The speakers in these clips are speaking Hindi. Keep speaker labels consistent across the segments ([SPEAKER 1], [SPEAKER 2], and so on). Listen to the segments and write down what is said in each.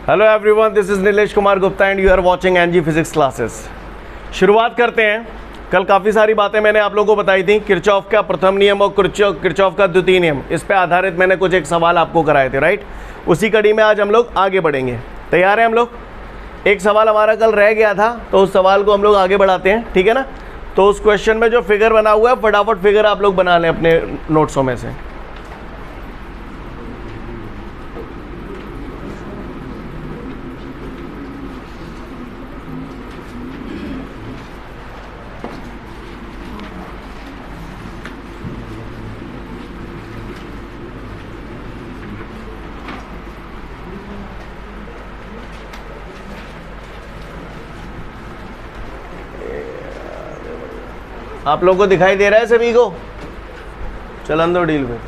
[SPEAKER 1] Hello everyone, this is Nilesh Kumar Gupta and you are watching NG physics classes. शुरुआत करते हैं। कल काफ़ी सारी बातें मैंने आप लोगों को बताई थी, किरचॉफ का प्रथम नियम और किरचॉफ का द्वितीय नियम, इस पे आधारित मैंने कुछ एक सवाल आपको कराए थे, राइट। उसी कड़ी में आज हम लोग आगे बढ़ेंगे। तैयार हैं हम लोग? एक सवाल हमारा कल रह गया था, तो उस सवाल को हम लोग आगे बढ़ाते हैं, ठीक है ना। तो उस क्वेश्चन में जो फिगर बना हुआ है, फटाफट फिगर आप लोग बना लें अपने नोट्सों में से। आप लोगों को दिखाई दे रहा है सभी को? चलन दो डील में।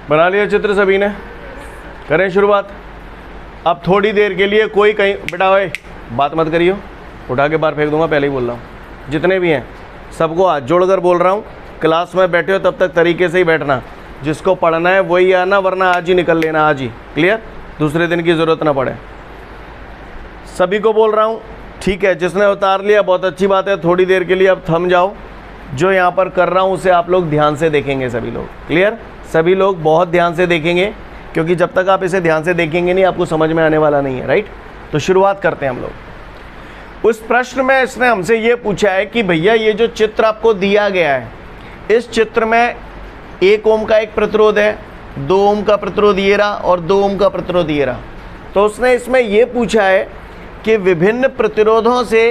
[SPEAKER 1] बना लिया चित्र सभी ने? करें शुरुआत। अब थोड़ी देर के लिए कोई कहीं बेटा ओए बात मत करियो, उठा के बाहर फेंक दूंगा, पहले ही बोल रहा हूँ। जितने भी हैं सबको हाथ जोड़कर बोल रहा हूँ, क्लास में बैठे हो तब तक तरीके से ही बैठना। जिसको पढ़ना है वही आना, वरना आज ही निकल लेना, आज ही। क्लियर? दूसरे दिन की ज़रूरत ना पड़े। सभी को बोल रहा हूँ, ठीक है। जिसने उतार लिया बहुत अच्छी बात है, थोड़ी देर के लिए अब थम जाओ। जो यहाँ पर कर रहा हूँ उसे आप लोग ध्यान से देखेंगे सभी लोग। क्लियर? सभी लोग बहुत ध्यान से देखेंगे, क्योंकि जब तक आप इसे ध्यान से देखेंगे नहीं, आपको समझ में आने वाला नहीं है, राइट। तो शुरुआत करते हैं हम लोग। उस प्रश्न में इसने हमसे ये पूछा है कि भैया ये जो चित्र आपको दिया गया है, इस चित्र में 1 ओम का एक प्रतिरोध है, 2 ओम का प्रतिरोध ये रहा और 2 ओम का प्रतिरोध ये रहा। तो उसने इसमें ये पूछा है कि विभिन्न प्रतिरोधों से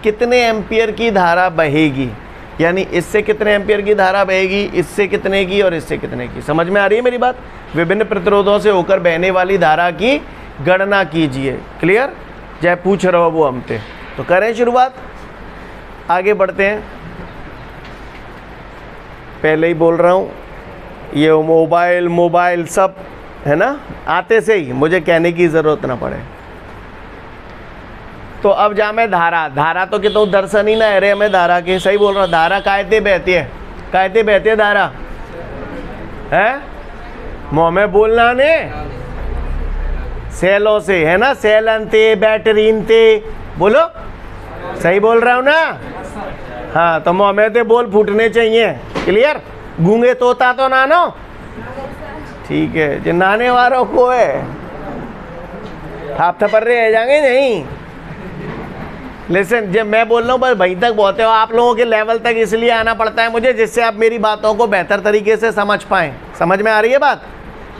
[SPEAKER 1] कितने एम्पियर की धारा बहेगी, यानी इससे कितने एम्पियर की धारा बहेगी, इससे कितने की और इससे कितने की। समझ में आ रही है मेरी बात? विभिन्न प्रतिरोधों से होकर बहने वाली धारा की गणना कीजिए। क्लियर? चाहे पूछ रहे हो वो हमसे। तो करें शुरुआत, आगे बढ़ते हैं। पहले ही बोल रहा हूँ, ये मोबाइल सब है ना, आते से ही मुझे कहने की ज़रूरत ना पड़े। तो अब जा मैं धारा तो कहता हूँ दर्शन ही ना है रे हमें धारा के। सही बोल रहा हूँ। धारा कायते बहती है धारा है, मुँह में बोलना ने, सेलों से है ना, सेलन ते बैटरीन ते, बोलो सही बोल रहा हूँ ना। हाँ, तो मुँह में ते बोल फूटने चाहिए। क्लियर? गूंगे तोता तो नानो, ठीक है। जो नाने वालों को है आप थपर रहे जाएंगे नहीं। लेकिन जब मैं बोल रहा हूँ बस वहीं तक बहुत है, आप लोगों के लेवल तक इसलिए आना पड़ता है मुझे, जिससे आप मेरी बातों को बेहतर तरीके से समझ पाएँ। समझ में आ रही है बात?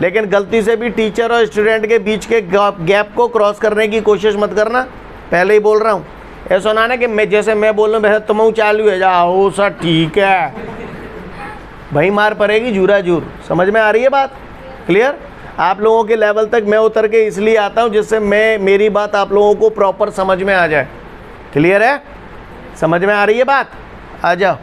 [SPEAKER 1] लेकिन गलती से भी टीचर और स्टूडेंट के बीच के गैप को क्रॉस करने की कोशिश मत करना, पहले ही बोल रहा हूँ। ऐसा ना कि मैं जैसे मैं बोल रहा हूँ तुम चालू है जाओ सर, ठीक है भाई, मार पड़ेगी जूरा जूर। समझ में आ रही है बात? क्लियर? आप लोगों के लेवल तक मैं उतर के इसलिए आता हूँ जिससे मेरी बात आप लोगों को प्रॉपर समझ में आ जाए। क्लियर है? समझ में आ रही है बात? आ जाओ।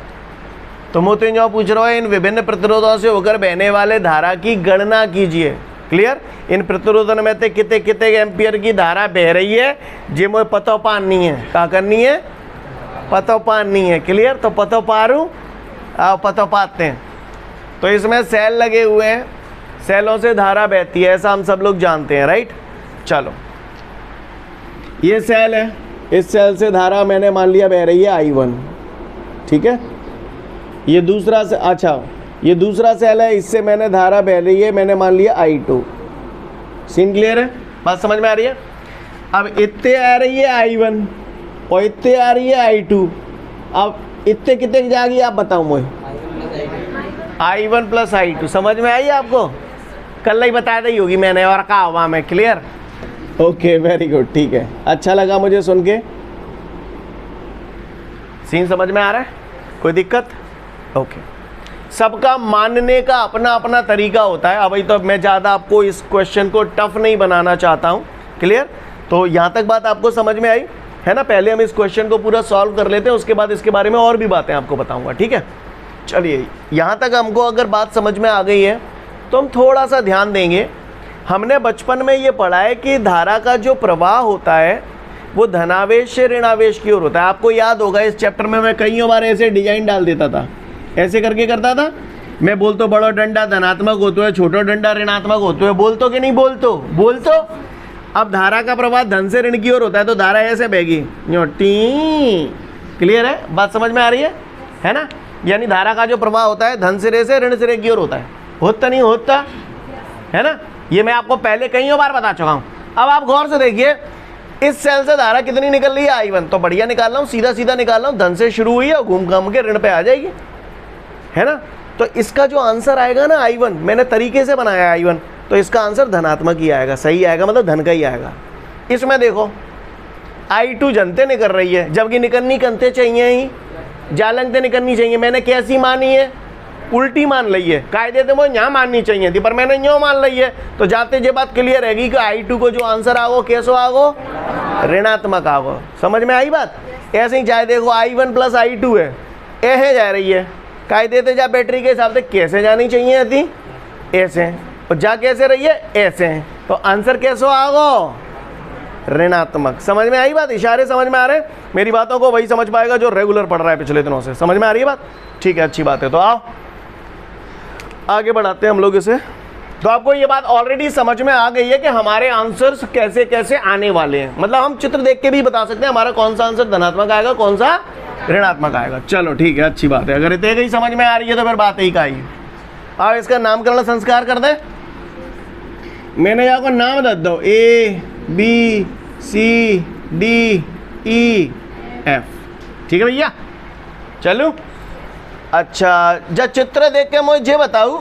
[SPEAKER 1] तो मोती जो पूछ रहा है, इन विभिन्न प्रतिरोधों से होकर बहने वाले धारा की गणना कीजिए। क्लियर? इन प्रतिरोधन में से कितने कितने एम्पियर की धारा बह रही है, जे मुझे पतो पानी है। क्या करनी है? पतो पानी है। क्लियर? तो पतो पारू आप पता पाते हैं। तो इसमें सेल लगे हुए हैं, सेलों से धारा बहती है, ऐसा हम सब लोग जानते हैं, राइट। चलो ये सेल है, इस सेल से धारा मैंने मान लिया बह रही है I1, ठीक है। ये दूसरा से, अच्छा ये दूसरा सेल है, इससे मैंने धारा बह रही है, मैंने मान लिया I2। सीन क्लियर है, बात समझ में आ रही है। अब इतने आ रही है I1 और इतने आ रही है I2। अब इतने कितने की जाएगी आप बताओ मुझे। I1 प्लस I2 समझ में आई आपको? कल ही बता दी होगी मैंने और कहा हुआ मैं। क्लियर, ओके वेरी गुड, ठीक है, अच्छा लगा मुझे सुन के। सीन समझ में आ रहा है, कोई दिक्कत? ओके, सबका मानने का अपना अपना तरीका होता है। अभी तो मैं ज़्यादा आपको इस क्वेश्चन को टफ नहीं बनाना चाहता हूँ। क्लियर, तो यहाँ तक बात आपको समझ में आई है ना। पहले हम इस क्वेश्चन को पूरा सॉल्व कर लेते हैं, उसके बाद इसके बारे में और भी बातें आपको बताऊंगा, ठीक है। चलिए, यहाँ तक हमको अगर बात समझ में आ गई है तो हम थोड़ा सा ध्यान देंगे। हमने बचपन में ये पढ़ा है कि धारा का जो प्रवाह होता है वो धनावेश से ऋणावेश की ओर होता है। आपको याद होगा इस चैप्टर में मैं कई बार ऐसे डिजाइन डाल देता था, ऐसे करके करता था मैं। बोल तो बड़ो डंडा धनात्मक होता है, छोटो डंडा ऋणात्मक होता है। बोल तो कि नहीं बोल तो। अब धारा का प्रवाह धन से ऋण की ओर होता है तो धारा ऐसे बहेगी, क्लियर है, बात समझ में आ रही है ना। यानी धारा का जो प्रवाह होता है धन सिरे से ऋण सिरे की ओर होता है। होता नहीं होता है ना, ये मैं आपको पहले कई बार बता चुका हूँ। अब आप गौर से देखिए, इस सेल से धारा कितनी निकल रही है I1, तो बढ़िया निकाल रहा हूँ, सीधा सीधा निकाल रहा हूँ। धन से शुरू हुई है और घूम घाम के ऋण पे आ जाएगी, है ना। तो इसका जो आंसर आएगा ना I1, मैंने तरीके से बनाया I1, तो इसका आंसर धनात्मक ही आएगा, सही आएगा, मतलब धन का ही आएगा। इसमें देखो I2 जनते निकल रही है, जबकि निकलनी कंते चाहिए ही, जालंगते निकलनी चाहिए। मैंने कैसी मानी है? उल्टी मान ली है। कायदे तो वो यहाँ माननी चाहिए थी, पर मैंने यूँ मान ली है। तो जाते ये बात क्लियर रहेगी कि I2 को जो आंसर आगो कैसो आगो, ऋणात्मक आगो। समझ में आई बात? ऐसे ही जाए देखो I1 प्लस I2 है, ऐसे जा रही है। कायदे तो जा बैटरी के हिसाब से कैसे जानी चाहिए थी, ऐसे, और जा कैसे रही है, ऐसे। तो आंसर कैसो आगो, ऋणात्मक। समझ में आई बात? इशारे समझ में आ रहे हैं? मेरी बातों को वही समझ पाएगा जो रेगुलर पढ़ रहा है पिछले दिनों से। समझ में आ रही है बात? ठीक है, अच्छी बात है। तो आओ आगे बढ़ाते हैं हम लोग इसे। तो आपको ये बात ऑलरेडी समझ में आ गई है कि हमारे आंसर्स कैसे कैसे आने वाले हैं। मतलब हम चित्र देख के भी बता सकते हैं हमारा कौन सा आंसर धनात्मक आएगा, कौन सा ऋणात्मक आएगा। चलो ठीक है, अच्छी बात है। अगर इतने ही समझ में आ रही है तो फिर बात ही का ही। अब इसका नामकरण संस्कार कर दे। मैंने यहाँ को नाम दे दो, ABCDEF, ठीक है भैया। चलो अच्छा, जब चित्र देख के मुझे बताऊ,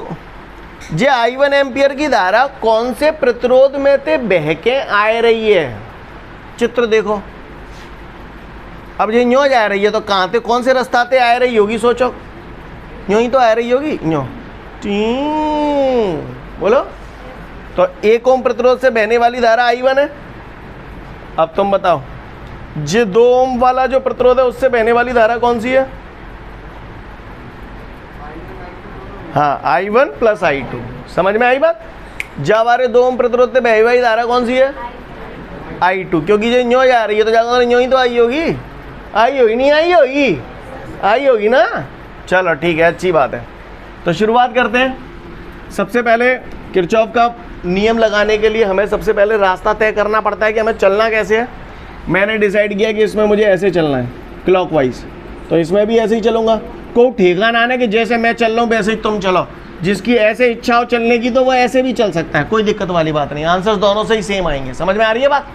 [SPEAKER 1] जे I1 एम्पियर की धारा कौन से प्रतिरोध में ते बह के आ रही है। चित्र देखो, अब ये यूँ जा रही है तो कहाँ ते, कौन से रास्ता ते आ रही होगी? सोचो, यूँ ही तो आ रही होगी, यूँ। बोलो, तो 1 ओम प्रतिरोध से बहने वाली धारा I1 है। अब तुम बताओ, जे 2 ओम वाला जो प्रतिरोध है उससे बहने वाली धारा कौन सी है? हाँ, I1 प्लस I2। समझ में आई बात? जब हमारे 2 ओम प्रतिरोध से बहने वाली धारा कौन सी है? I2, क्योंकि जो न्यो जा रही है तो जाकर न्यो ही तो आई होगी, नहीं आई होगी ना। चलो ठीक है, अच्छी बात है। तो शुरुआत करते हैं। सबसे पहले किरचॉफ का नियम लगाने के लिए हमें सबसे पहले रास्ता तय करना पड़ता है कि हमें चलना कैसे है। मैंने डिसाइड किया कि इसमें मुझे ऐसे चलना है, क्लॉकवाइज, तो इसमें भी ऐसे ही चलूँगा। को ठेकाना ना कि जैसे मैं चल रहा हूँ वैसे ही तुम चलो। जिसकी ऐसे इच्छा हो चलने की तो वो ऐसे भी चल सकता है, कोई दिक्कत वाली बात नहीं। आंसर्स दोनों से ही सेम आएंगे। समझ में आ रही है बात?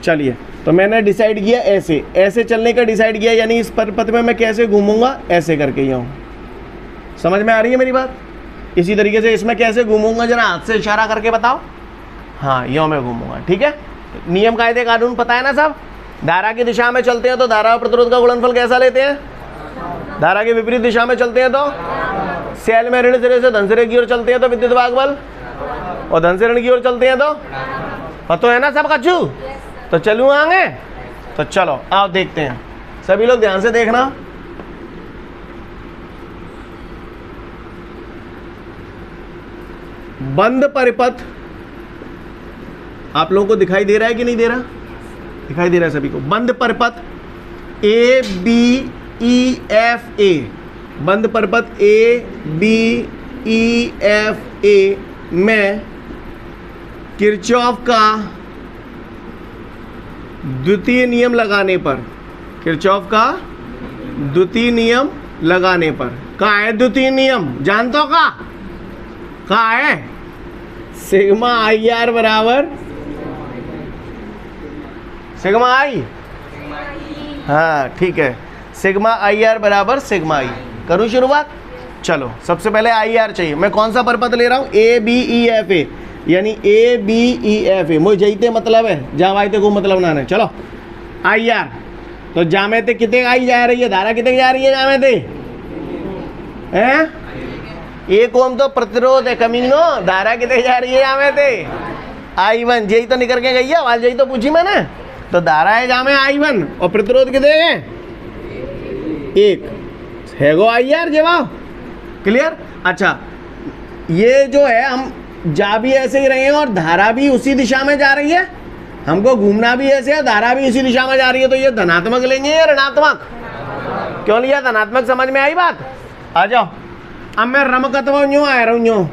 [SPEAKER 1] चलिए, तो मैंने डिसाइड किया ऐसे चलने का डिसाइड किया, यानी इस पथ में मैं कैसे घूमूंगा, ऐसे करके यूँ। समझ में आ रही है मेरी बात? इसी तरीके से इसमें कैसे घूमूंगा, जरा हाथ से इशारा करके बताओ। हाँ, यूँ मैं घूमूंगा, ठीक है। नियम कायदे कानून पता है ना सब? धारा की दिशा में चलते हैं तो धारा और प्रतिरोध का गुणनफल कैसा लेते हैं? धारा के विपरीत दिशा में चलते हैं तो सेल में ऋण सिरे से धन सिरे की ओर चलते हैं तो विद्युत भागबल, और धन से ऋण की ओर चलते हैं तो पता है ना सब कच्चू। तो चलूँ आगे? तो चलो आओ देखते हैं। सभी लोग ध्यान से देखना। बंद परिपथ आप लोगों को दिखाई दे रहा है कि नहीं दे रहा? दिखाई दे रहा है सभी को। बंद परिपथ ABEFA बंद परपथ A B E F A में किरचॉफ का द्वितीय नियम लगाने पर, किरचॉफ का द्वितीय नियम लगाने पर, कहाँ है द्वितीय नियम? जानते हो कहाँ है? सिग्मा आई आर बराबर सिग्मा आई, हाँ ठीक है, सिग्मा आई आर बराबर सिग्मा आई। करूँ शुरुआत? चलो सबसे पहले आई आर चाहिए। मैं कौन सा परपथ ले रहा हूँ? A B E F A, यानी A B E F A. मुझे जईते मतलब है, जहाँ आए थे को मतलब ना है। चलो आई आर, तो जामे थे कितने आई जा रही है, धारा कितने जा रही है जामे थे? हैं 1 ओम तो प्रतिरोध है कमीनो, धारा कितने जा रही है जामे थे? I1। यही तो निकल के गई है, आवाज यही तो पूछी मैंने। तो धारा है जामे I1 और प्रतिरोध कितने हैं? 1 है गो आई आर जवाब। क्लियर? अच्छा, ये जो है हम जा भी ऐसे ही रहे हैं और धारा भी उसी दिशा में जा रही है, हमको घूमना भी ऐसे है, धारा भी इसी दिशा में जा रही है, तो ये धनात्मक लेंगे या ऋणात्मक? क्यों लिया धनात्मक? समझ में आई बात? आ जाओ। अब मैं रमकत्व यूं आ रहा हूं यूं,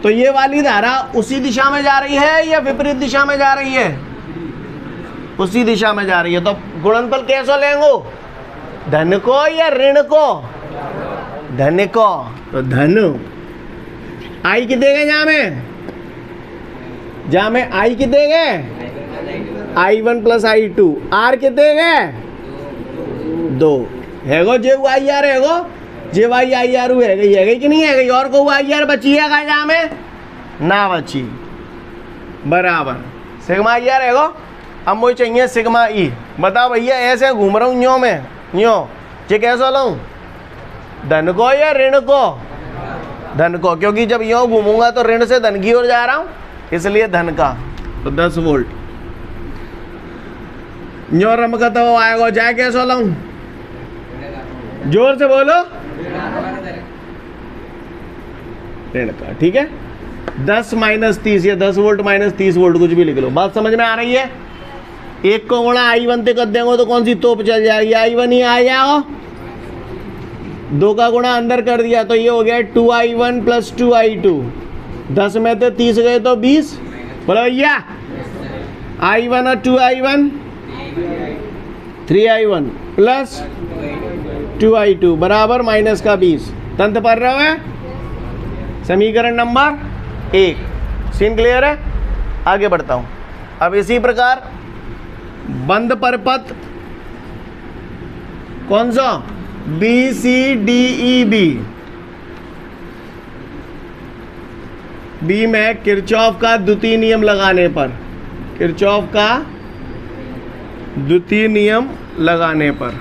[SPEAKER 1] तो ये वाली धारा उसी दिशा में जा रही है या विपरीत दिशा में जा रही है? उसी दिशा में जा रही है। तो गुणनफल कैसे लेंगे? धन को या ऋण को? धन को। तो धन आई कितने गए जहाँ में आई कितने गए? I1 plus I2। आर कितने गए? 2 है गो। जे आई आर है गो, जे वाई आई आर है गई कि नहीं है गई? और को आई आर बची है का जहाँ में? ना बची, बराबर सिग्मा आई आर है गो। अब मुझे चाहिए सिग्मा ई। बताओ भैया, ऐसे घूम रहा हूँ यो में यो, ये कैसा लाऊं? धन को या ऋण को? धन को, क्योंकि जब यूं घूमूंगा तो ऋण से धन की ओर जा रहा हूं, इसलिए धन का। तो 10 वोल्ट न्यो रमका तो आएगा, जाए कैसे लाऊं? जोर से बोलो। ऋण का, ठीक है। 10 माइनस 30 या 10 वोल्ट माइनस 30 वोल्ट, कुछ भी लिख लो। बात समझ में आ रही है? 1 को गुणा I1 से कर देंगे तो कौन सी तोप चल जाएगी? I1 ही आ जाओ। 2 का गुणा अंदर कर दिया तो ये हो गया 2I1 प्लस 2I2। 10 में तो 30 गए तो 20। बोलो भैया, I1 और 2I1 3I1 प्लस 2I2 बराबर माइनस का 20। तंत्र पढ़ रहे हो? समीकरण नंबर 1। सीन क्लियर है? आगे बढ़ता हूं। अब इसी प्रकार बंद परपथ कौन सा? B C D E B. B में किरचॉफ का द्वितीय नियम लगाने पर, किरचॉफ का द्वितीय नियम लगाने पर,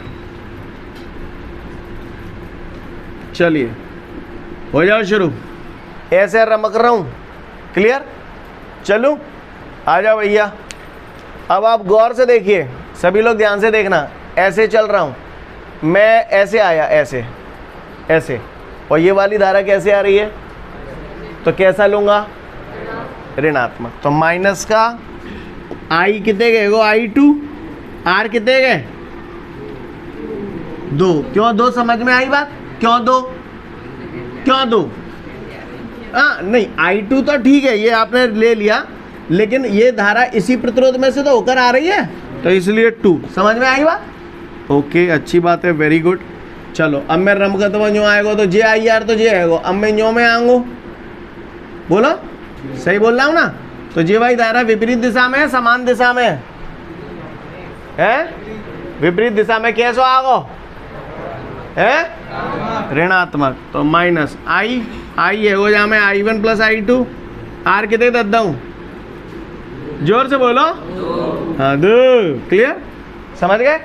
[SPEAKER 1] चलिए हो जाओ शुरू। ऐसे रमक रहा हूं, क्लियर? चलूं? आ जाओ भैया। अब आप गौर से देखिए, सभी लोग ध्यान से देखना। ऐसे चल रहा हूं मैं, ऐसे आया, ऐसे ऐसे, और ये वाली धारा कैसे आ रही है? तो कैसा लूंगा? ऋणात्मक। तो माइनस का आई कितने गए गो? I2। आर कितने गए? 2। क्यों 2? समझ में आई बात? क्यों 2? क्यों 2? नहीं, I2 तो ठीक है, ये आपने ले लिया, लेकिन ये धारा इसी प्रतिरोध में से तो होकर आ रही है, तो इसलिए 2। समझ में आई बात? ओके, अच्छी बात है, वेरी गुड। चलो अब मैं रमकत्व जो आएगा तो जे आई आर तो जे आएगा। अब मैं न्यो में आऊंगो, बोलो सही बोल रहा हूँ ना? तो जे वाई धारा विपरीत दिशा में है, समान दिशा में है? विपरीत दिशा में कैसे आगो? है ऋणात्मक। तो माइनस आई, आई है वो जहाँ में I1 प्लस I2। आर कितने दे हूँ? जोर से बोलो। हाँ 2। क्लियर? समझ गए?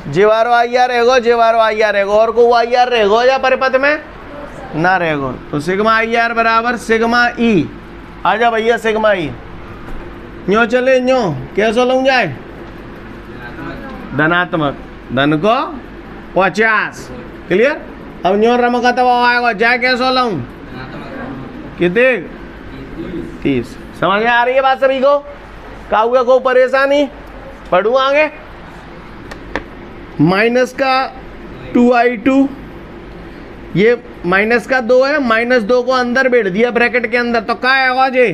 [SPEAKER 1] जेवारो आई आर रहेगो, जेवारो आई आर रहेगो, और को आई आर रहेगो या परिपथ में ना रहेगो। तो सिग्मा आई आर बराबर सिग्मा ई। आ जा भैया सिग्मा ई। न्यो चले न्यो, कैसे लूँ जाए? धनात्मक। धन को 50। क्लियर? अब न्यो रमका तब आएगा, जाए कैसे लूँ? कितने? 30। समझ में आ रही है बात सभी को? का हुआ को परेशानी? पढ़ू आगे। माइनस का 2I2 ये माइनस का 2 है, -2 को अंदर बैठ दिया ब्रैकेट के अंदर, तो क्या आएगा जी?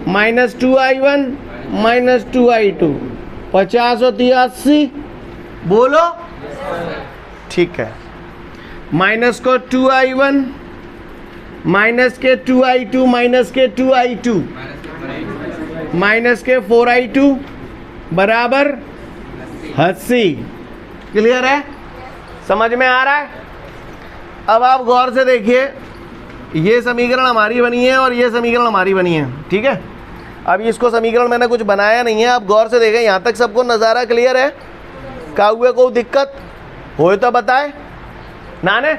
[SPEAKER 1] -2i1 -2i2, 50 और 80 बोलो। ठीक है, माइनस को 2i1 माइनस के 2i2 माइनस के 2i2 माइनस के 4i2 बराबर 80। क्लियर है? समझ में आ रहा है? अब आप गौर से देखिए, ये समीकरण हमारी बनी है और ये समीकरण हमारी बनी है, ठीक है। अब इसको समीकरण मैंने कुछ बनाया नहीं है, आप गौर से देखें। यहाँ तक सबको नज़ारा क्लियर है? क्या हुए, कोई दिक्कत हो तो बताए नाने।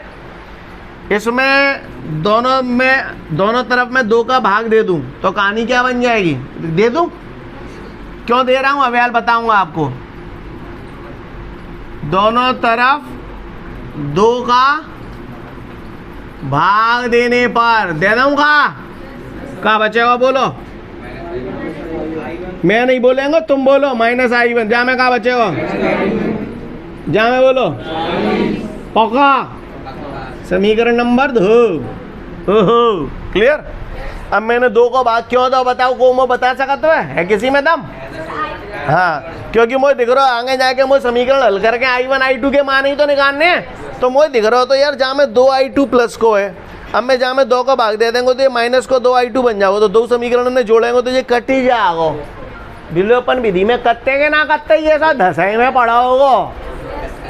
[SPEAKER 1] इसमें दोनों तरफ में 2 का भाग दे दूं तो कहानी क्या बन जाएगी? दे दूं? क्यों दे रहा हूं अब यार बताऊंगा आपको। दोनों तरफ 2 का भाग देने पर दे दूंगा, क्या बचेगा बोलो? मैं नहीं बोलेंगे, तुम बोलो। -i1 जा में क्या बचेगा? जा में बोलो पक्का। समीकरण नंबर 2। क्लियर? अब मैंने 2 को भाग क्यों दो बताओ, को मैं बता सकता है किसी में दम? हाँ, क्योंकि मुझे दिख रहा आगे जाके मुझे समीकरण हल करके i1 i2 के मान ही तो निकालने हैं, तो मुझे दिख रहा हो तो यार जहाँ में 2i2 प्लस को है, अब मैं जहाँ में 2 का भाग दे देंगे तो ये माइनस को 2i2 बन जाओगे, तो 2 समीकरण में जोड़ेंगे तो ये कट ही जाओगे। विलोपन विधि में कत्ते के ना कत्ते ये सब धसाई में पड़ा होगा।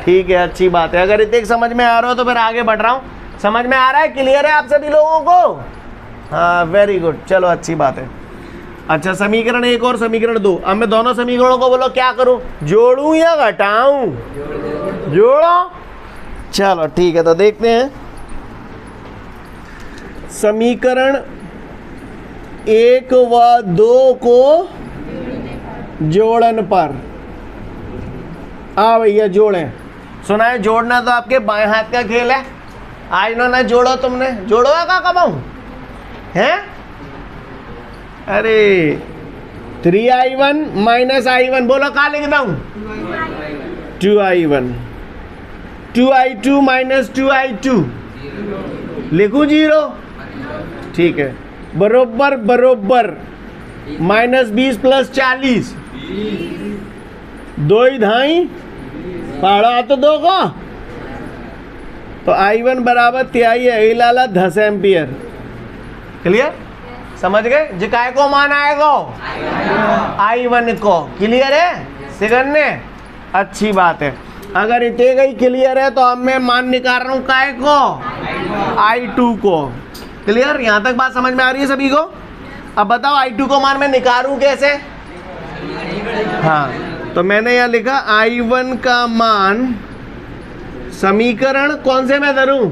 [SPEAKER 1] ठीक है, अच्छी बात है। अगर इतने समझ में आ रहा हो तो फिर आगे बढ़ रहा हूँ। समझ में आ रहा है? क्लियर है आप सभी लोगों को? हाँ, वेरी गुड, चलो अच्छी बात है। अच्छा, समीकरण 1 और समीकरण 2। अब मैं दोनों समीकरणों को बोलो क्या करूं, जोड़ूं या घटाऊं? जोड़ो। चलो ठीक है, तो देखते हैं समीकरण 1 व 2 को जोड़न पर। भैया जोड़ें। सुना है जोड़ना तो आपके बाएं हाथ का खेल है। आज ना जोड़ो, तुमने जोड़ो है का कबाऊ हैं? अरे 3i1 -i1 बोलो, क्या लिख दूं? 2i1 2i2 -2i2 लिखूं 0। ठीक है, बरोबर -20 + 40 2 ही धाई पहाड़ा तो 2 को, तो i1 बराबर 23 लाला 10 एम्पियर। क्लियर? समझ गए? जिकाय को मान आएगा i1 को। क्लियर है सेकंड ने? अच्छी बात है। अगर इतने गई क्लियर है तो अब मैं मान निकाल रहा हूँ काय को, i2 को। क्लियर? यहाँ तक बात समझ में आ रही है सभी को? अब बताओ i2 को मान मैं निकालूं कैसे? हाँ, तो मैंने यहाँ लिखा i1 का मान समीकरण कौन से में धरूं?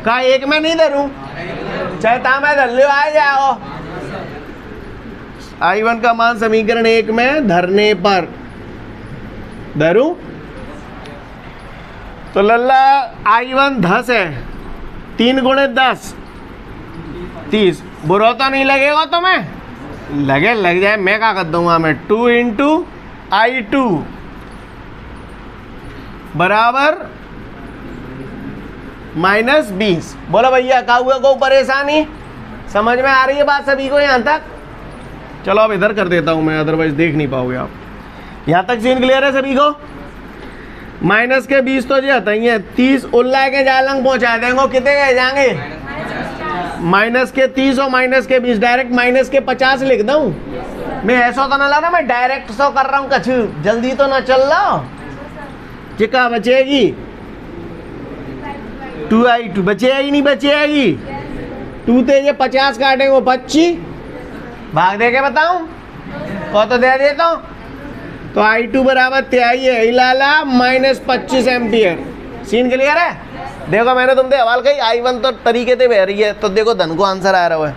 [SPEAKER 1] का एक में नहीं धरूं, चाहे ता मैं धर लियो आ जाओ। i1 का मान समीकरण 1 में धरने पर धरूं तो लल्ला i1 10 है, 3 × 10 30। बुरा तो नहीं लगेगा तुम्हें? लग जाए, मैं क्या कर दूंगा, मैं 2 × i2 बराबर -20। बोलो भैया क्या हुआ, को परेशानी समझ में आ रही है बात सभी को यहाँ तक? चलो अब इधर कर देता हूँ मैं, अदरवाइज देख नहीं पाओगे आप। यहाँ तक सीन क्लियर है सभी को? -20 तो जी हटाइए, 30 उल्ला के जालंग पहुँचा देंगे, कितने गए जाएंगे? -30 और -20 डायरेक्ट -50 लिख दूँ मैं। ऐसा तो ना ला, मैं डायरेक्ट सो कर रहा हूँ, कछु जल्दी तो ना चल रहा। क्या बचेगी? 2i2 बचेगी नहीं? बचेगी। 2 ते 50 काटेंगे 25, भाग दे के बताऊं को तो दे देता हूँ। तो i2 बराबर 23 लाला -25 एम्पियर। सीन क्लियर है? देखो मैंने तुमसे सवाल कही, i1 तो तरीके से बह रही है, तो देखो धन को आंसर आ रहा है।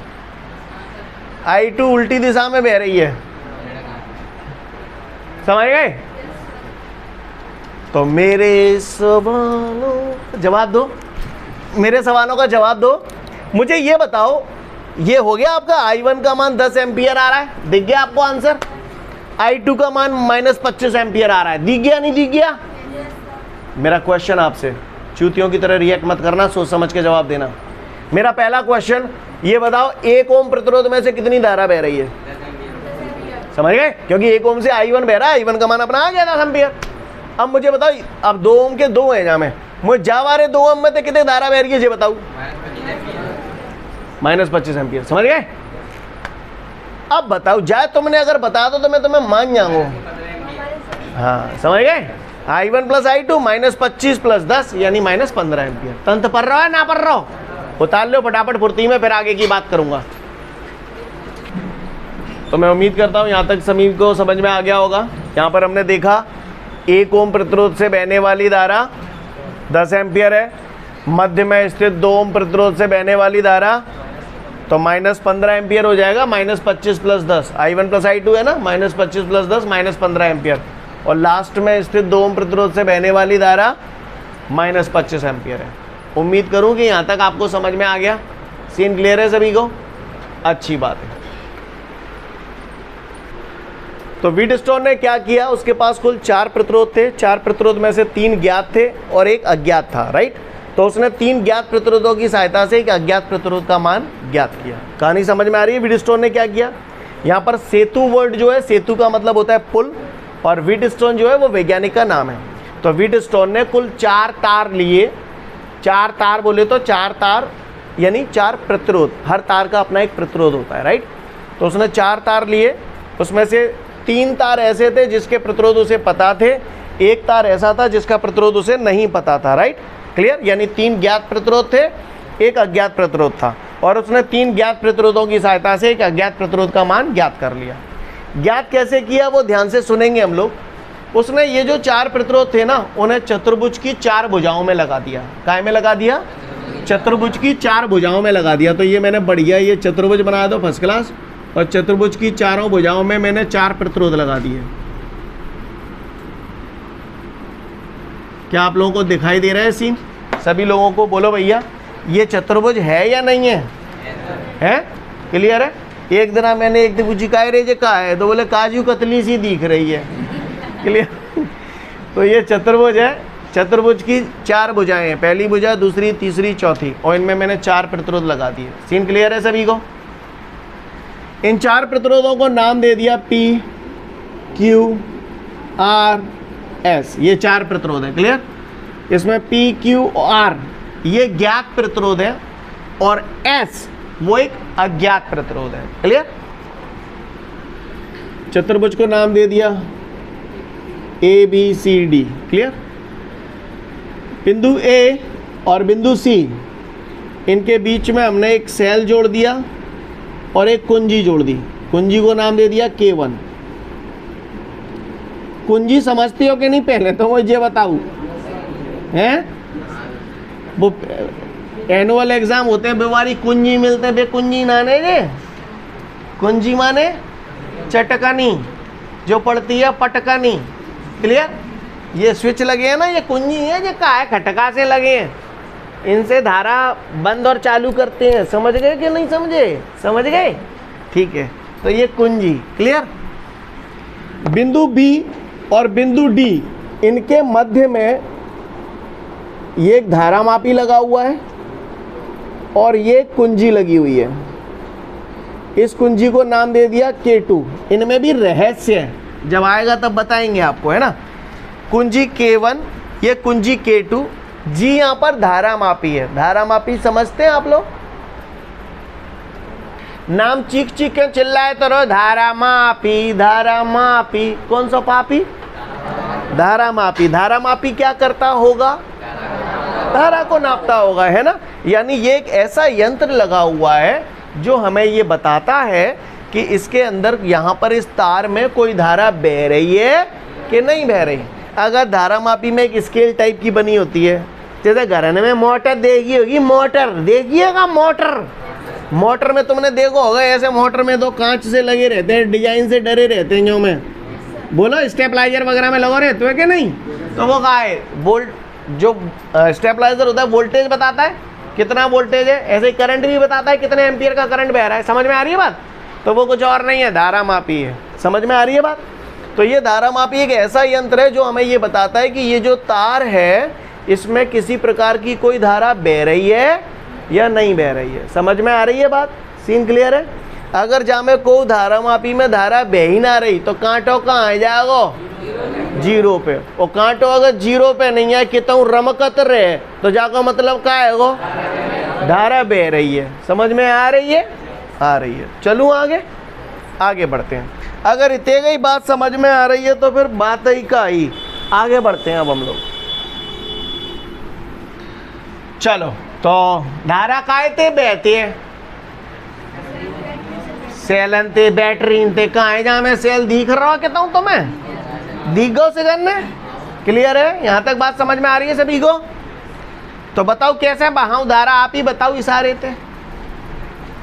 [SPEAKER 1] i2 उल्टी दिशा में बह रही है, समझ गए? तो मेरे सवालों जवाब दो, मेरे सवालों का जवाब दो। मुझे ये बताओ, ये हो गया आपका i1 का मान 10 एम्पियर आ रहा है, दिख गया आपको आंसर? i2 का मान -25 एम्पियर आ रहा है, दिख गया नहीं दिख गया? मेरा क्वेश्चन आपसे, चूतियों की तरह रिएक्ट मत करना, सोच समझ के जवाब देना। मेरा पहला क्वेश्चन, ये बताओ 1 ओम प्रतिरोध में से कितनी धारा बह रही है? समझ गए? क्योंकि 1 ओम से I1 बह रहा है, I1 का मान अपना आ गया 10 एम्पियर। अब मुझे बताओ, अब 2 ओम के 2 है, जहाँ में मुझे जा रहे 2 ओम में तो कितने धारा बह रही है ये बताओ? -25 एम्पियर। समझ गए? अब बताओ, जाए तुमने अगर बता दो तो मैं तुम्हें मान जाऊंगा। हाँ समझ गए? I1 + I2 -25 + 10 यानी -15 एम्पियर। तंत्र पढ़ रहा है ना पढ़ रहा हो? उतार लो फटाफट फुर्ती में, फिर आगे की बात करूंगा। तो मैं उम्मीद करता हूँ यहाँ तक सभी को समझ में आ गया होगा। यहाँ पर हमने देखा 1 ओम प्रतिरोध से बहने वाली धारा 10 एम्पियर है, मध्य में स्थित 2 ओम प्रतिरोध से बहने वाली धारा तो -15 एम्पियर हो जाएगा। -25 + 10 I1 + I2 है ना, -25 + 10 -15 एम्पियर। और लास्ट में स्थित 2 ओम प्रतिरोध से बहने वाली धारा -25 एम्पियर है। उम्मीद करूं कि यहाँ तक आपको समझ में आ गया। सीन क्लियर है सभी को? अच्छी बात है। तो व्हीटस्टोन ने क्या किया, उसके पास कुल 4 प्रतिरोध थे। 4 प्रतिरोध में से 3 ज्ञात थे और 1 अज्ञात था, राइट? तो उसने 3 ज्ञात प्रतिरोधों की सहायता से एक अज्ञात प्रतिरोध का मान ज्ञात किया। कहानी समझ में आ रही है? व्हीटस्टोन ने क्या किया, यहाँ पर सेतु वर्ड जो है, सेतु का मतलब होता है पुल, और व्हीटस्टोन जो है वो वैज्ञानिक का नाम है। तो व्हीटस्टोन ने कुल 4 तार लिए। 4 तार बोले तो 4 तार यानी 4 प्रतिरोध, हर तार का अपना एक प्रतिरोध होता है, राइट? तो उसने 4 तार लिए, उसमें से 3 तार ऐसे थे जिसके प्रतिरोध उसे पता थे, 1 तार ऐसा था जिसका प्रतिरोध उसे नहीं पता था, राइट? क्लियर? यानी 3 ज्ञात प्रतिरोध थे, 1 अज्ञात प्रतिरोध था, और उसने 3 ज्ञात प्रतिरोधों की सहायता से एक अज्ञात प्रतिरोध का मान ज्ञात कर लिया। ज्ञात कैसे किया वो ध्यान से सुनेंगे हम लोग। उसने ये जो 4 प्रतिरोध थे ना, उन्हें चतुर्भुज की 4 भुजाओं में लगा दिया। काय में लगा दिया? चतुर्भुज की 4 भुजाओं में लगा दिया। तो ये मैंने बढ़िया ये चतुर्भुज बना दो, फर्स्ट क्लास। और चतुर्भुज की 4 भुजाओं में मैंने 4 प्रतिरोध लगा दिए। क्या आप लोगों को दिखाई दे रहा है सीन? सभी लोगों को बोलो भैया, ये चतुर्भुज है या नहीं है? है? क्लियर है? एक दिन मैंने एक त्रिभुजी का रे कहा है तो बोले काजू कतली सी दिख रही है। क्लियर? तो ये चतुर्भुज है। चतुर्भुज की 4 भुजाएं हैं, पहली भुजा, दूसरी, तीसरी, चौथी, और इनमें मैंने 4 प्रतिरोध लगा दिए। सीन क्लियर है सभी को? इन 4 प्रतिरोधों को नाम दे दिया P, Q, R, S। ये 4 प्रतिरोध है। क्लियर? इसमें P, Q, R ये ज्ञात प्रतिरोध है, और S वो एक अज्ञात प्रतिरोध है। क्लियर? चतुर्भुज को नाम दे दिया A, B, C, D। Clear? बिंदु A और बिंदु C, इनके बीच में हमने एक सेल जोड़ दिया और एक कुंजी जोड़ दी। कुंजी को नाम दे दिया K1। कुंजी समझती हो कि नहीं? पहले तो मुझे बताओ, हैं? वो एनुअल एग्जाम होते हैं, बेवारी कुंजी मिलते हैं, बे कुंजी नाने जे। कुंजी माने चटकनी, जो पड़ती है पटकनी। क्लियर? ये स्विच लगे हैं ना, ये कुंजी है, ये का है खटका से लगे हैं, इनसे धारा बंद और चालू करते हैं। समझ गए कि नहीं समझे? समझ गए? ठीक है, तो ये कुंजी। क्लियर? बिंदु B और बिंदु D, इनके मध्य में ये एक धारामापी लगा हुआ है और ये कुंजी लगी हुई है। इस कुंजी को नाम दे दिया K2। इनमें भी रहस्य है, जब आएगा तब बताएंगे आपको, है ना? कुंजी K1, ये कुंजी K2। जी यहाँ पर धारामापी है। धारामापी समझते हैं आप लोग? नाम चीख चीख के चिल्लाए तो रहो, धारामापी धारामापी। कौन सा पापी? धारामापी। धारामापी क्या करता होगा? धारा को नापता होगा, है ना? यानी ये एक ऐसा यंत्र लगा हुआ है जो हमें ये बताता है कि इसके अंदर यहाँ पर इस तार में कोई धारा बह रही है कि नहीं बह रही। अगर धारामापी में एक स्केल टाइप की बनी होती है, जैसे घराने में मोटर देखी होगी, मोटर देखिएगा, मोटर मोटर में तुमने देखो होगा, ऐसे मोटर में 2 कांच से लगे रहते हैं, डिजाइन से डरे रहते हैं, जो में बोलो स्टेपलाइजर वगैरह में लगे रहते हो कि नहीं? तो वो कहा है वोल्ट, जो स्टेपलाइजर होता है वोल्टेज बताता है कितना वोल्टेज है, ऐसे ही करंट भी बताता है कितने एम्पियर का करंट बह रहा है। समझ में आ रही है बात? तो वो कुछ और नहीं है, धारामापी है। समझ में आ रही है बात? तो ये धारामापी एक ऐसा यंत्र है जो हमें ये बताता है कि ये जो तार है इसमें किसी प्रकार की कोई धारा बह रही है या नहीं बह रही है। समझ में आ रही है बात? सीन क्लियर है? अगर जामे को धारा मापी में धारा बह ही ना रही तो कांटो कहाँ आ जाएगो? जीरो पे। और कांटो अगर जीरो पे नहीं है कितों रमकत रहे तो जाको मतलब क्या है वो? धारा बह रही है। समझ में आ रही है? आ रही है। चलूँ आगे? आगे बढ़ते हैं। अगर इतने गई बात समझ में आ रही है तो फिर बात ही का ही आगे बढ़ते हैं। अब हम लोग चलो, तो धारा काय ते बहती है? सेलन ते बैटरी ते कहाँ जहाँ में सेल दिख रहा कहता हूँ तो मैं दिख गो से करने। क्लियर है? यहाँ तक बात समझ में आ रही है सभी को? तो बताओ कैसे बहाऊ धारा? आप ही बताओ इशारे थे।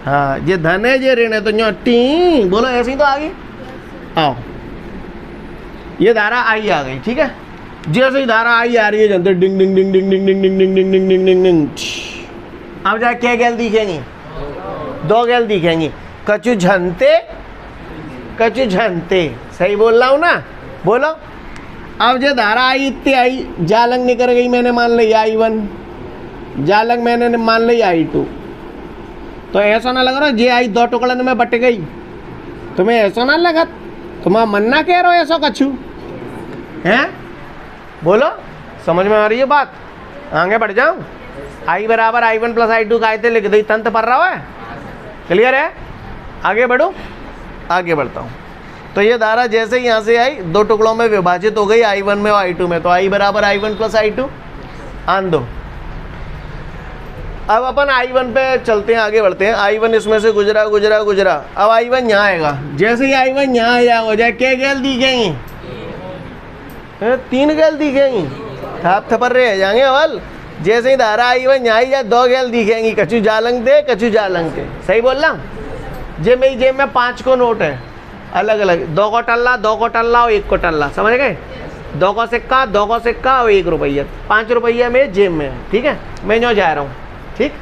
[SPEAKER 1] हाँ, ये धन है ये ऋण है तो न्यो टी बोलो ऐसे ही तो आ गई। आओ, ये धारा आई आ गई। ठीक है, जैसे ही धारा आई आ रही है जनते डिंग डिंग डिंग डिंग डिंग डिंग डिंग डिंग डिंग डिंग डिंग डिंग डिंग। अब जाके क्या गैल दिखेंगी? दो गैल दिखेंगी। कछु झनते कछु झनते। सही बोल रहा हूँ ना? बोलो। अब जो धारा आई इतनी आई, जालंग निकल गई, मैंने मान ली I1, जालंग मैंने मान ली I2। तो ऐसा ना लग रहा जे आई दो टुकड़न में बट गई? तुम्हें ऐसा ना लगा? तुम्हारा मन ना कह रहे हो ऐसा कछु हैं? बोलो, समझ में आ रही है बात? आगे बढ़ जाऊं? I बराबर I1 प्लस I2 का लिख दी, तंत्र पढ़ रहा है? क्लियर है? आगे बढ़ो? आगे बढ़ता हूँ। तो ये धारा जैसे यहाँ से आई दो टुकड़ों में विभाजित हो गई, I1 में और I2 में। तो I बराबर I1 प्लस I2 आन दो। अब अपन I1 पे चलते हैं, आगे बढ़ते हैं। I1 इसमें से गुजरा गुजरा गुजरा। अब I1 यहाँ आएगा। जैसे ही I1 यहाँ आ हो जाए क्या गैल दिखेंगी? तीन गैल दिखेंगी। थाप थपर रहे जाएंगे अवल। जैसे ही धारा I1 यहाँ ही जाए दो गैल दिखेंगी। कछु जालंग दे कछु जालंग दे। सही बोल रहा हूँ? जेब मेरी जेब में 5 को नोट है अलग अलग, 2 को टल्ला, 2 को टल्ला और 1 को टल्ला। समझ गए? 2 को सिक्का, 2 को सिक्का और 1 रुपया। 5 रुपया मेरे जेब में है। ठीक है, मैं जो जा रहा हूँ। ठीक,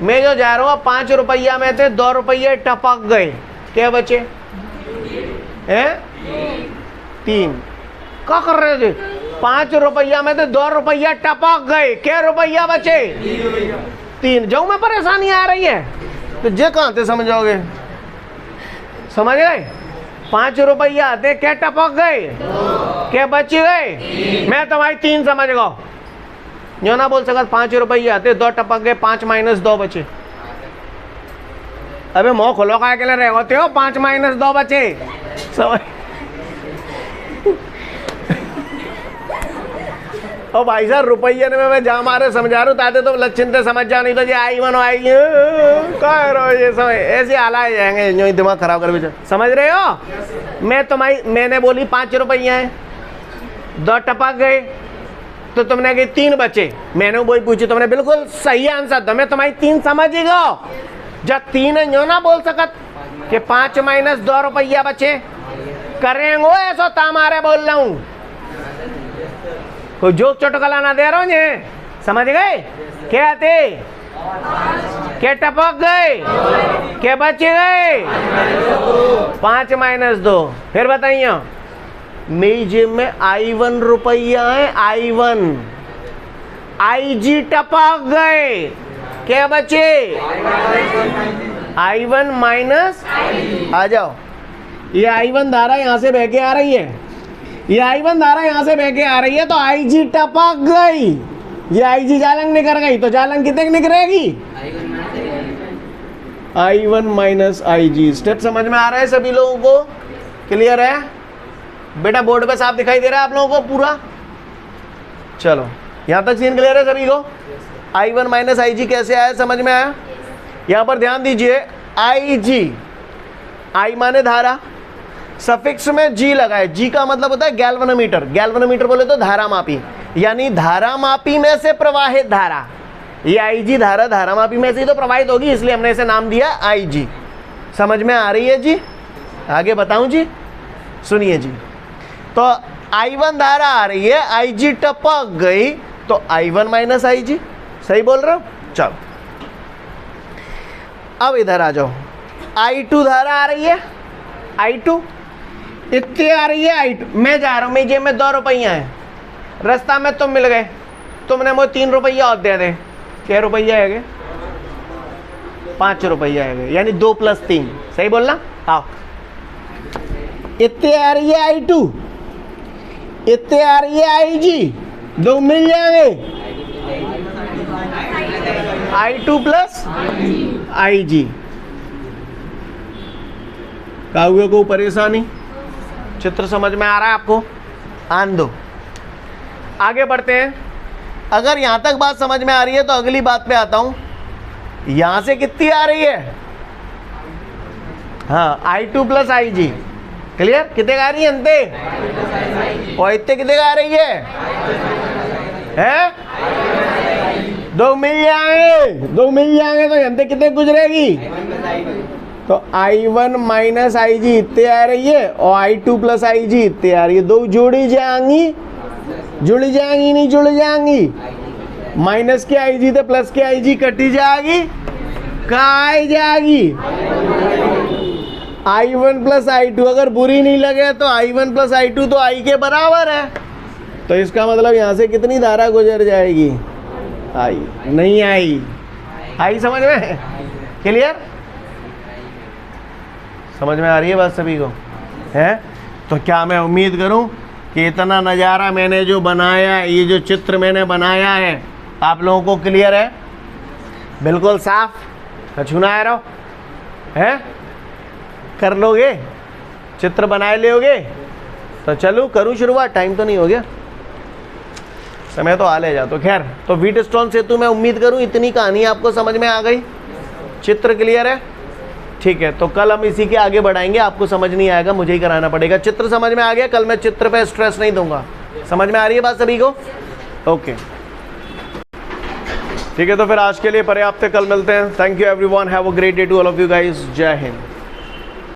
[SPEAKER 1] मैं जो जा रहा हूँ 5 रुपया में थे 2 रुपये टपक गए। क्या बचे? हैं? 3। क्या कर रहे थे? 5 रुपया में थे 2 रुपया टपक गए। क्या रुपया बचे? 3। जो में परेशानी आ रही है तो जे कहाँ थे समझोगे? समझ गए? 5 रुपया आते क्या टपक गए? क्या बच गए? मैं तुम्हारी 3 समझ गो। जो ना बोल सका 5 रुपये आते 2 टपक गए, 5 माइनस 2 बचे। अबे मुँह खोलो का अकेले रह होते हो? 5 माइनस 2 बचे। समझ? ओ भाई साहब रुपये में मैं जहाँ मारे समझा रहा हूँ ताते तो लक्षण से समझ जाओ, नहीं तो ये I1 आई कह रहा ये समझ ऐसे आला आ जाएंगे जो दिमाग खराब कर बेचा। समझ रहे हो? मैं तुम्हारी मैंने बोली 5 रुपये हैं, 2 टपक गए तो तुमने कही 3 बचे। मैंने वही पूछी, तुमने बिल्कुल सही आंसर दो। मैं तुम्हारी 3 समझ ही गो। जब 3 है जो ना बोल सकत कि 5 माइनस 2 रुपया बचे। करेंगे ऐसा तामारे बोल रहा हूँ, कोई जोक चुटकला ना दे रहा हूँ ये। समझ गए? क्या थे? क्या टपक गए? क्या बच गए? 5 माइनस 2। फिर बताइए, मेरी जेब में I1 रुपया है। I1 IG टपक गए। क्या बचे? I1 माइनस आ जाओ। ये I1 धारा यहाँ से बह के आ रही है, ये I1 धारा यहाँ से बह के आ रही है तो IG टपक गई। ये IG जालंग निकल गई तो जालंग कितने निकलेगी? I1 minus IG। स्टेप समझ में आ रहा है सभी लोगों को? क्लियर है? बेटा बोर्ड पे साफ दिखाई दे रहा है आप लोगों को पूरा? चलो, यहाँ तक सीन क्लियर है सभी को? I1 माइनस IG कैसे आया समझ में आया? यहाँ पर ध्यान दीजिए, IG, I माने धारा, सफिक्स में G लगाए। G का मतलब होता है गैल्वेनोमीटर। गैल्वेनोमीटर बोले तो धारा मापी, यानी धारा मापी में से प्रवाहित धारा। ये IG धारा धारा मापी में से ही तो प्रवाहित होगी, इसलिए हमने इसे नाम दिया IG। समझ में आ रही है जी? आगे बताऊं जी? सुनिए जी। तो I1 धारा आ रही है, IG टपक गई तो I1 माइनस IG। सही बोल रहे हो? चलो अब इधर आ जाओ। I2 धारा आ रही है, I2 इतनी आ रही है। I2 मैं जा रहा हूँ, मेरी जेब में 2 रुपया है, रास्ता में तुम मिल गए, तुमने मुझे 3 रुपया और दे दे, क्या रुपया है 5 रुपया है, यानी 2 + 3, सही बोलना। आओ, इतने आ रही है I2, इतने आ रही है IG, 2 मिल जाएंगे, I2 + IG। काहुए को परेशानी, चित्र समझ में आ रहा है आपको? आन दो, आगे बढ़ते हैं। अगर यहां तक बात समझ में आ रही है तो अगली बात पे आता हूं। यहां से कितनी आ रही है? हाँ, I2 + IG, क्लियर? कितने आ रही है अंते? और इतने कितने आ रही है? 2 मिल जाएंगे, 2 मिल जाएंगे, तो अंते कितने गुजरेगी? तो I1 - IG इतने आ रही है और I2 + IG इतने आ रही है। 2 जुड़ी जाएंगी, जुड़ी जाएंगी नहीं जुड़ जाएंगी? माइनस के IG तो प्लस के IG कटी जाएगी, कहाँ आई जाएगी? I1 + I2। अगर बुरी नहीं लगे तो I1 + I2 तो I के बराबर है, तो इसका मतलब यहाँ से कितनी धारा गुजर जाएगी? I नहीं आई, आई समझ में? क्लियर? समझ में आ रही है बात सभी को? है तो क्या मैं उम्मीद करूं कि इतना नज़ारा मैंने जो बनाया, ये जो चित्र मैंने बनाया है, आप लोगों को क्लियर है? बिल्कुल साफ, कछुना रहो है? कर लोगे, चित्र बनाए लोगे? तो चलो करूं शुरुआत, टाइम तो नहीं हो गया, समय तो आ ले जा। तो खैर, तो व्हीटस्टोन सेतु मैं उम्मीद करूं इतनी कहानी आपको समझ में आ गई, चित्र क्लियर है? ठीक है, तो कल हम इसी के आगे बढ़ाएंगे, आपको समझ नहीं आएगा, मुझे ही कराना पड़ेगा। चित्र समझ में आ गया? कल मैं चित्र पे स्ट्रेस नहीं दूंगा। समझ में आ रही है बात सभी को? ओके, ठीक है, तो फिर आज के लिए पर्याप्त है, कल मिलते हैं। Thank you everyone, have a great day to all of you guys. Jai Hind.